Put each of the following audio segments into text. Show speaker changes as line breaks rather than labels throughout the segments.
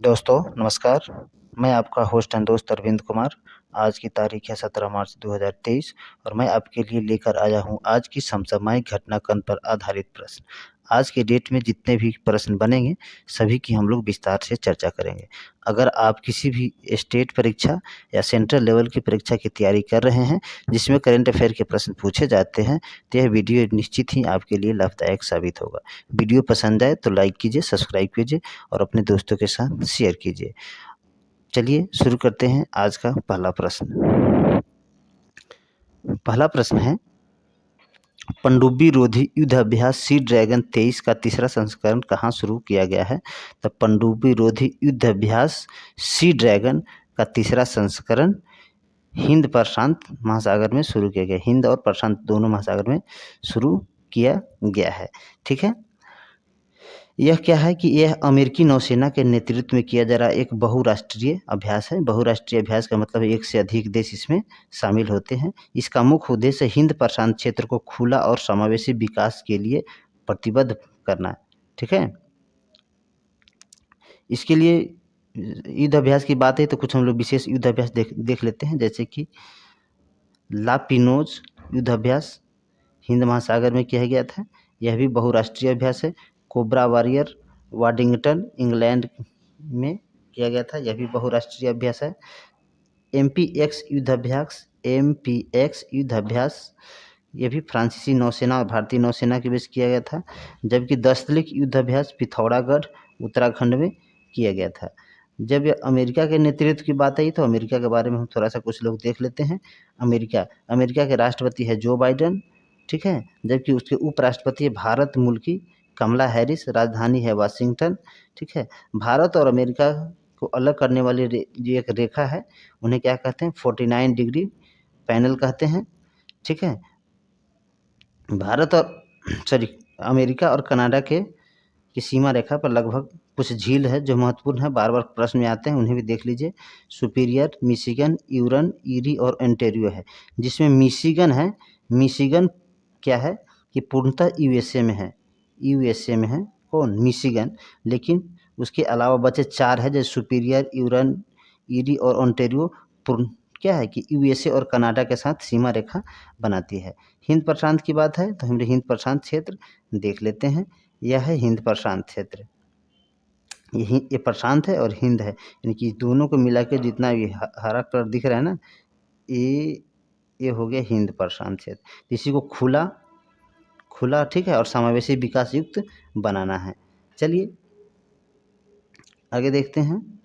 दोस्तों नमस्कार। मैं आपका होस्ट एंड दोस्त अरविंद कुमार। आज की तारीख है 17 मार्च 2023 और मैं आपके लिए लेकर आया हूं आज की समसामयिक घटनाक्रम पर आधारित प्रश्न। आज के डेट में जितने भी प्रश्न बनेंगे सभी की हम लोग विस्तार से चर्चा करेंगे। अगर आप किसी भी स्टेट परीक्षा या सेंट्रल लेवल की परीक्षा की तैयारी कर रहे हैं जिसमें करंट अफेयर के प्रश्न पूछे जाते हैं तो यह वीडियो निश्चित ही आपके लिए लाभदायक साबित होगा। वीडियो पसंद आए तो लाइक कीजिए, सब्सक्राइब कीजिए और अपने दोस्तों के साथ शेयर कीजिए। चलिए शुरू करते हैं आज का पहला प्रश्न। पहला प्रश्न है, पनडुब्बी रोधी युद्ध अभ्यास सी ड्रैगन 23 का तीसरा संस्करण कहाँ शुरू किया गया है? तो पनडुब्बी रोधी युद्ध अभ्यास सी ड्रैगन का तीसरा संस्करण हिंद प्रशांत महासागर में शुरू किया गया। हिंद और प्रशांत दोनों महासागर में शुरू किया गया है। ठीक है, यह क्या है कि यह अमेरिकी नौसेना के नेतृत्व में किया जा रहा एक बहुराष्ट्रीय अभ्यास है। बहुराष्ट्रीय अभ्यास का मतलब एक से अधिक देश इसमें शामिल होते हैं। इसका मुख्य उद्देश्य हिंद प्रशांत क्षेत्र को खुला और समावेशी विकास के लिए प्रतिबद्ध करना है। ठीक है, इसके लिए युद्ध अभ्यास की बात है तो कुछ हम लोग विशेष युद्ध अभ्यास देख लेते हैं, जैसे कि लापिनोज युद्ध अभ्यास हिंद महासागर में किया गया था। यह भी बहुराष्ट्रीय अभ्यास है। कोबरा वॉरियर वाडिंगटन इंग्लैंड में किया गया था। यह भी बहुराष्ट्रीय अभ्यास है। MPX युद्ध अभ्यास यह भी फ्रांसीसी नौसेना और भारतीय नौसेना के बीच किया गया था। जबकि दस्तलिक युद्ध अभ्यास पिथौरागढ़ उत्तराखंड में किया गया था। जब अमेरिका के नेतृत्व की बात आई तो अमेरिका के बारे में हम थोड़ा सा कुछ लोग देख लेते हैं। अमेरिका के राष्ट्रपति है जो बाइडेन। ठीक है, जबकि उसके उपराष्ट्रपति है भारत मुल्की कमला हैरिस। राजधानी है वाशिंगटन। ठीक है, भारत और अमेरिका को अलग करने वाली जो एक रेखा है उन्हें क्या कहते हैं? 49 डिग्री पैनल कहते हैं। ठीक है, भारत और अमेरिका और कनाडा की सीमा रेखा पर लगभग कुछ झील है जो महत्वपूर्ण है, बार बार प्रश्न में आते हैं, उन्हें भी देख लीजिए। सुपीरियर, मिशिगन, यूरन, ईरी और ओंटारियो है। जिसमें मिशिगन है, मिशिगन क्या है कि पूर्णतः यूएसए में है। यूएसए में है कौन? मिशिगन। लेकिन उसके अलावा बचे 4 है जैसे सुपीरियर, यूरन, ईरी और ओंटारियो पूर्ण क्या है कि यूएसए और कनाडा के साथ सीमा रेखा बनाती है। हिंद प्रशांत की बात है तो हम हिंद प्रशांत क्षेत्र देख लेते हैं। यह है हिंद प्रशांत क्षेत्र। ये प्रशांत है और हिंद है, यानी कि दोनों को मिला के जितना ये हरा कलर दिख रहा है ना, ये हो गया हिंद प्रशांत क्षेत्र। इसी को खुला ठीक है और समावेशी विकास युक्त बनाना है। चलिए आगे देखते हैं।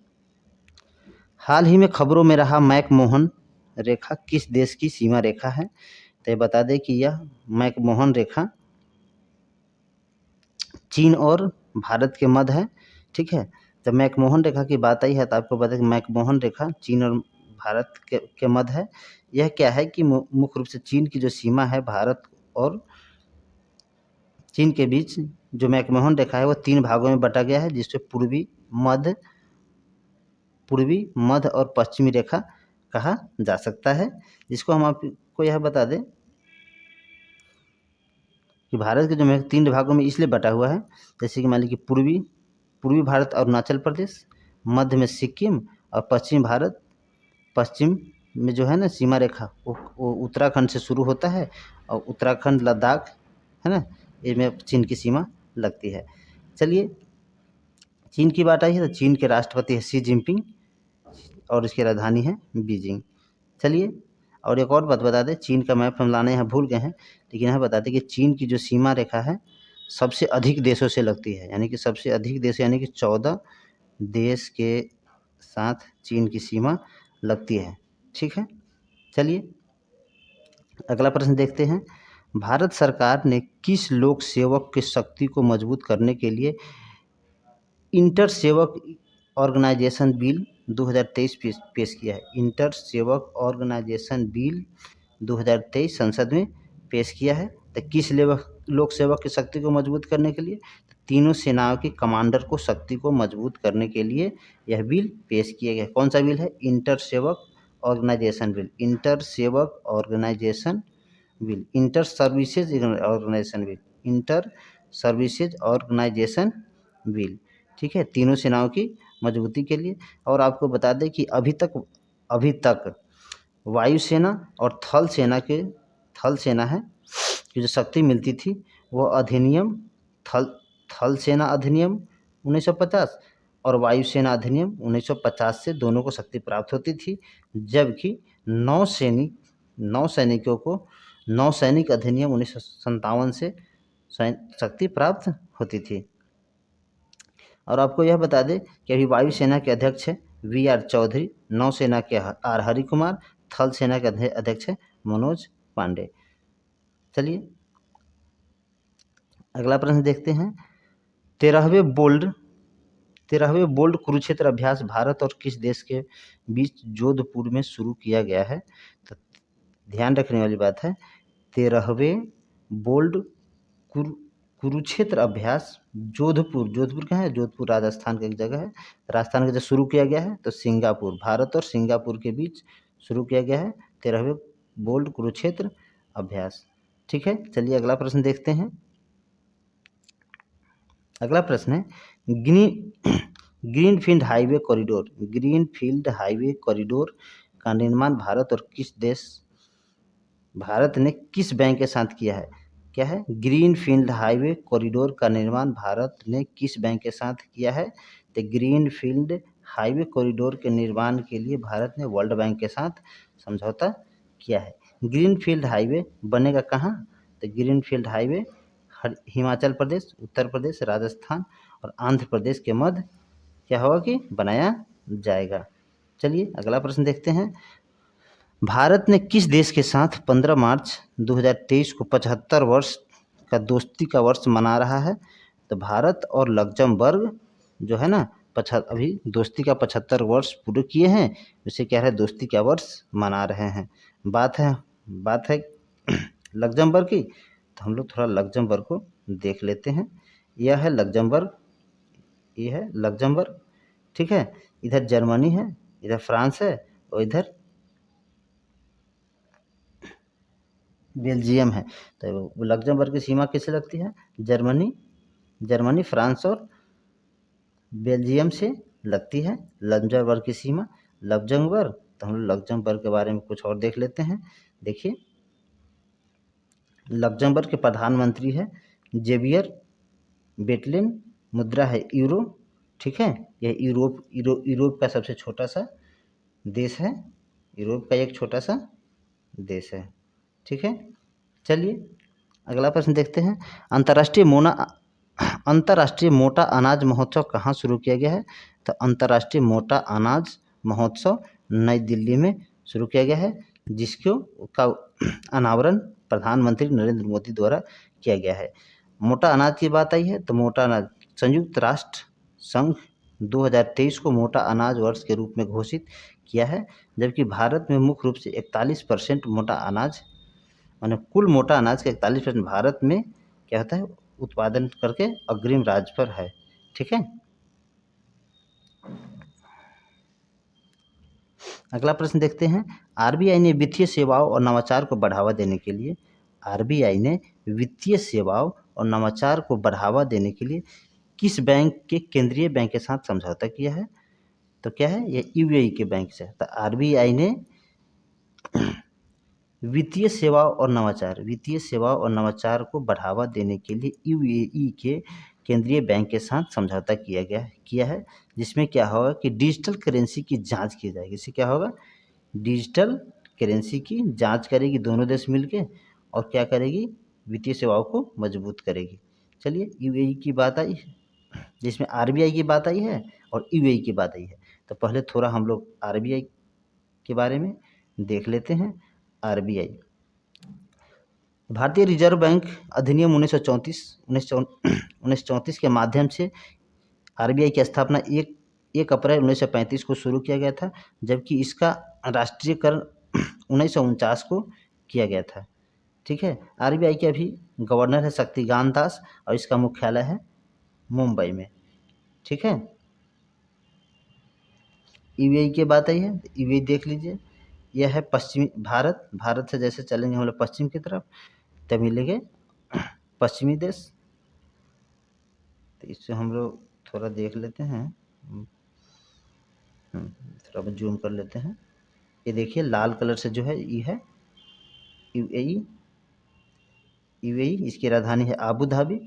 हाल ही में खबरों में रहा मैकमोहन रेखा किस देश की सीमा रेखा है? तो ये बता दें कि यह मैकमोहन रेखा चीन और भारत के मध्य है। ठीक है, जब मैकमोहन रेखा की बात आई है तो आपको पता है कि मैकमोहन रेखा चीन और भारत के मध्य है। यह क्या है कि मुख्य रूप से चीन की जो सीमा है भारत और चीन के बीच जो मैकमोहन रेखा है वो 3 भागों में बटा गया है, जिसमें पूर्वी मध्य और पश्चिमी रेखा कहा जा सकता है। जिसको हम आपको यह बता दें कि भारत के जो 3 भागों में इसलिए बटा हुआ है, जैसे कि मान लीजिए पूर्वी भारत अरुणाचल प्रदेश, मध्य में सिक्किम और पश्चिम में जो है ना सीमा रेखा वो उत्तराखंड से शुरू होता है और उत्तराखंड लद्दाख है ना, इसमें चीन की सीमा लगती है। चलिए चीन की बात आई है तो चीन के राष्ट्रपति है शी जिनपिंग और इसकी राजधानी है बीजिंग। चलिए और एक और बात बता दें, चीन का मैप हम लाना यहाँ भूल गए हैं, लेकिन यहाँ बता दें कि चीन की जो सीमा रेखा है सबसे अधिक देशों से लगती है, यानी कि सबसे अधिक देश यानी कि 14 देश के साथ चीन की सीमा लगती है। ठीक है, चलिए अगला प्रश्न देखते हैं। भारत सरकार ने किस लोक सेवक की शक्ति को मजबूत करने के लिए इंटर सेवक ऑर्गेनाइजेशन बिल 2023 पेश किया है? इंटर सेवक ऑर्गेनाइजेशन बिल 2023 संसद में पेश किया है। तो किस लोक सेवक की शक्ति को मजबूत करने के लिए? तीनों सेनाओं के कमांडर को शक्ति को मजबूत करने के लिए यह बिल पेश किया गया। कौन सा बिल है? इंटर सेवक ऑर्गेनाइजेशन बिल। इंटर सेवक organisation bill, inter services organisation bill, inter services organisation bill. ठीक है, तीनों सेनाओं की मजबूती के लिए। और आपको बता दें कि अभी तक वायुसेना और थल सेना है कि जो शक्ति मिलती थी वो अधिनियम थल थल सेना अधिनियम 1950 और वायुसेना अधिनियम 1950 से दोनों को शक्ति प्राप्त होती थी, जबकि नौ सैनिकों को नौसैनिक अधिनियम 1957 से शक्ति प्राप्त होती थी। और आपको यह बता दें कि अभी वायुसेना के अध्यक्ष है वी.आर. चौधरी, नौसेना के आर हरि कुमार, थल सेना के अध्यक्ष है मनोज पांडे। चलिए अगला प्रश्न देखते हैं। 13वें बोल्ड कुरुक्षेत्र अभ्यास भारत और किस देश के बीच जोधपुर में शुरू किया गया है? तो ध्यान रखने वाली बात है, 13वें बोल्ड कुरुक्षेत्र अभ्यास जोधपुर कहाँ है? जोधपुर राजस्थान का एक जगह है। राजस्थान का जब शुरू किया गया है तो सिंगापुर, भारत और सिंगापुर के बीच शुरू किया गया है 13वें बोल्ड कुरुक्षेत्र अभ्यास। ठीक है, चलिए अगला प्रश्न देखते हैं। अगला प्रश्न है ग्रीनफील्ड हाईवे कॉरिडोर का निर्माण भारत ने किस बैंक के साथ किया है? क्या है? ग्रीनफील्ड हाईवे कॉरिडोर का निर्माण भारत ने किस बैंक के साथ किया है? तो ग्रीनफील्ड हाईवे कॉरिडोर के निर्माण के लिए भारत ने वर्ल्ड बैंक के साथ समझौता किया है। ग्रीनफील्ड हाईवे बनेगा कहाँ? तो ग्रीनफील्ड हाईवे हिमाचल प्रदेश, उत्तर प्रदेश, राजस्थान और आंध्र प्रदेश के मध्य क्या होगा कि बनाया जाएगा। चलिए अगला प्रश्न देखते हैं। भारत ने किस देश के साथ 15 मार्च 2023 को 75 वर्ष का दोस्ती का वर्ष मना रहा है? तो भारत और लग्जमबर्ग जो है ना अभी दोस्ती का 75 वर्ष पूरे किए हैं, इसे क्या है दोस्ती का वर्ष मना रहे हैं। बात है लग्जमबर्ग की, तो हम लोग थोड़ा लग्जमबर्ग को देख लेते हैं। यह है लग्जमबर्ग, ठीक है। इधर जर्मनी है, इधर फ्रांस है और इधर बेल्जियम है। तो लग्जमबर्ग की सीमा किससे लगती है? जर्मनी, फ्रांस और बेल्जियम से लगती है लग्जमबर्ग की सीमा। लग्जमबर्ग, तो हम लोग लग्जमबर्ग के बारे में कुछ और देख लेते हैं। देखिए लग्जमबर्ग के प्रधानमंत्री है जेवियर बेटलेन, मुद्रा है यूरो। ठीक है, यह यूरोप का सबसे छोटा सा देश है, यूरोप का एक छोटा सा देश है। ठीक है, चलिए अगला प्रश्न देखते हैं। अंतर्राष्ट्रीय मोटा अनाज महोत्सव कहाँ शुरू किया गया है? तो अंतर्राष्ट्रीय मोटा अनाज महोत्सव नई दिल्ली में शुरू किया गया है, का अनावरण प्रधानमंत्री नरेंद्र मोदी द्वारा किया गया है। मोटा अनाज की बात आई है तो मोटा अनाज संयुक्त राष्ट्र संघ 2023 को मोटा अनाज वर्ष के रूप में घोषित किया है, जबकि भारत में मुख्य रूप से 41% मोटा अनाज, माने कुल मोटा अनाज का 41% भारत में क्या होता है उत्पादन करके अग्रिम राज्य पर है। ठीक है, अगला प्रश्न देखते हैं। आरबीआई ने वित्तीय सेवाओं और नवाचार को बढ़ावा देने के लिए किस बैंक के केंद्रीय बैंक के साथ समझौता किया है? तो क्या है? ये यूएई के बैंक से। तो आरबीआई ने वित्तीय सेवाओं और नवाचार को बढ़ावा देने के लिए यूएई के केंद्रीय बैंक के साथ समझौता किया है, जिसमें क्या होगा कि डिजिटल करेंसी की जांच की जाएगी। इससे क्या होगा? डिजिटल करेंसी की जांच करेगी दोनों देश मिलके, और क्या करेगी? वित्तीय सेवाओं को मजबूत करेगी। चलिए यूएई की बात आई, जिसमें आरबीआई की बात आई है और यूएई की बात आई है। तो पहले थोड़ा हम लोग आरबीआई के बारे में देख लेते हैं। आरबीआई भारतीय रिजर्व बैंक अधिनियम 1934 के माध्यम से आरबीआई की स्थापना 1 अप्रैल 1935 को शुरू किया गया था, जबकि इसका राष्ट्रीयकरण 1949 को किया गया था। ठीक है, आरबीआई के अभी गवर्नर है शक्तिकांत दास और इसका मुख्यालय है मुंबई में। ठीक है, यूएई की बात आई है, यूएई देख लीजिए। यह है पश्चिमी भारत से जैसे चलेंगे हम लोग पश्चिम की तरफ तब मिलेंगे पश्चिमी देश। तो इससे हम लोग थोड़ा देख लेते हैं। थोड़ा बहुत जूम कर लेते हैं। ये देखिए लाल कलर से जो है ये है यूएई। यूएई इसकी राजधानी है आबू धाबी,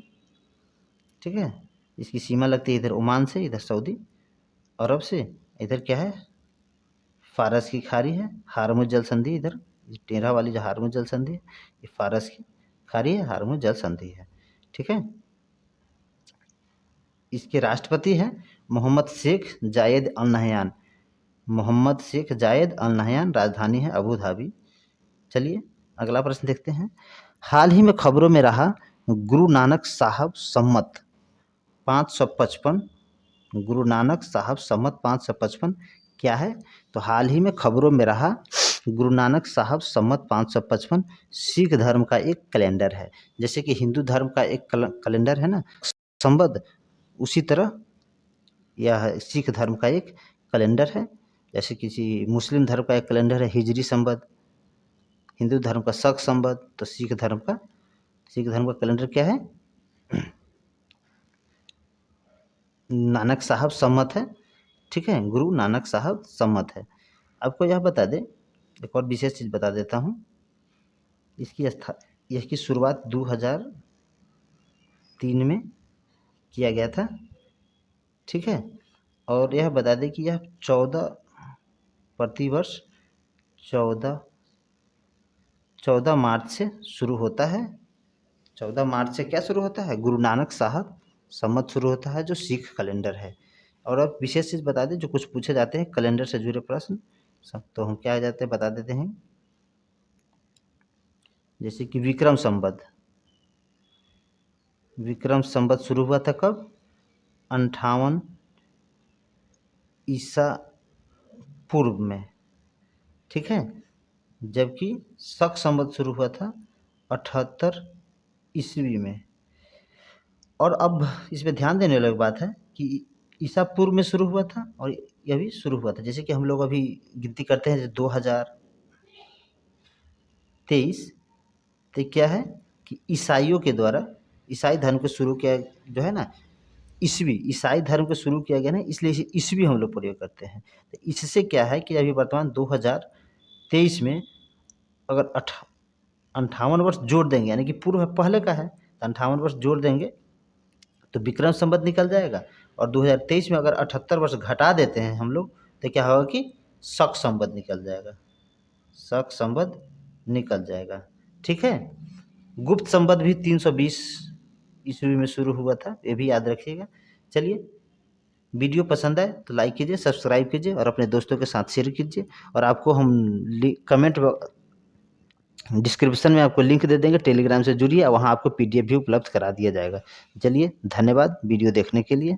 ठीक है। इसकी सीमा लगती है इधर ओमान से, इधर सऊदी अरब से, इधर क्या है फारस की खाड़ी है, हारमुज जल संधि, इधर टेढ़ा वाली जो हारमुज जल संधि है ये फारस की खाड़ी है, हारमुज जल संधि है, ठीक है। इसके राष्ट्रपति हैं मोहम्मद शेख जायद अल नहयान। मोहम्मद शेख जायद अल नहयान, राजधानी है अबू धाबी। चलिए अगला प्रश्न देखते हैं। हाल ही में खबरों में रहा गुरु नानक साहब सम्मत 555, गुरु नानक साहब सम्मत 555 क्या है? तो हाल ही में खबरों में रहा गुरु नानक साहब सम्मत 555 सिख धर्म का एक कैलेंडर है। जैसे कि हिंदू धर्म का एक कैलेंडर है ना संवत, उसी तरह यह सिख धर्म का एक कैलेंडर है। जैसे किसी मुस्लिम धर्म का एक कैलेंडर है हिजरी संवत, हिंदू धर्म का शक संवत, तो सिख धर्म का कैलेंडर क्या है? नानक साहब सम्मत है, ठीक है। गुरु नानक साहब सम्मत है। आपको यह बता दें, एक और विशेष चीज़ बता देता हूँ। इसकी शुरुआत 2003 में किया गया था, ठीक है। और यह बता दें कि यह 14 प्रतिवर्ष 14 मार्च से शुरू होता है। 14 मार्च से क्या शुरू होता है? गुरु नानक साहब सम्मत शुरू होता है, जो सिख कैलेंडर है। और अब विशेष चीज़ बता दें, जो कुछ पूछे जाते हैं कैलेंडर से जुड़े प्रश्न सब, तो हम क्या आ जाते हैं बता देते हैं। जैसे कि विक्रम संवत शुरू हुआ था कब? 58 ईसा पूर्व में, ठीक है। जबकि शक संवत शुरू हुआ था 78 ईस्वी में। और अब इसमें ध्यान देने वाली बात है कि ईसा पूर्व में शुरू हुआ था और यह भी शुरू हुआ था। जैसे कि हम लोग अभी गिनती करते हैं 2023, तो क्या है कि ईसाइयों के द्वारा ईसाई धर्म को शुरू किया जो है ना ईस्वी, ईसाई धर्म को शुरू किया गया ना, इसलिए इसे ईस्वी हम लोग प्रयोग करते हैं। तो इससे क्या है कि अभी वर्तमान 2023 में अगर 58 वर्ष जोड़ देंगे, यानी कि पूर्व पहले का है तो 58 वर्ष जोड़ देंगे तो विक्रम संवत निकल जाएगा। और 2023 में अगर 78 वर्ष घटा देते हैं हम लोग, तो क्या होगा कि शक संवत निकल जाएगा, शक संवत निकल जाएगा, ठीक है। गुप्त संवत भी 320 ईस्वी में शुरू हुआ था, ये भी याद रखिएगा। चलिए वीडियो पसंद आए तो लाइक कीजिए, सब्सक्राइब कीजिए और अपने दोस्तों के साथ शेयर कीजिए। और आपको हम कमेंट डिस्क्रिप्शन में आपको लिंक दे देंगे, टेलीग्राम से जुड़िए, वहाँ आपको PDF भी उपलब्ध करा दिया जाएगा। चलिए धन्यवाद वीडियो देखने के लिए।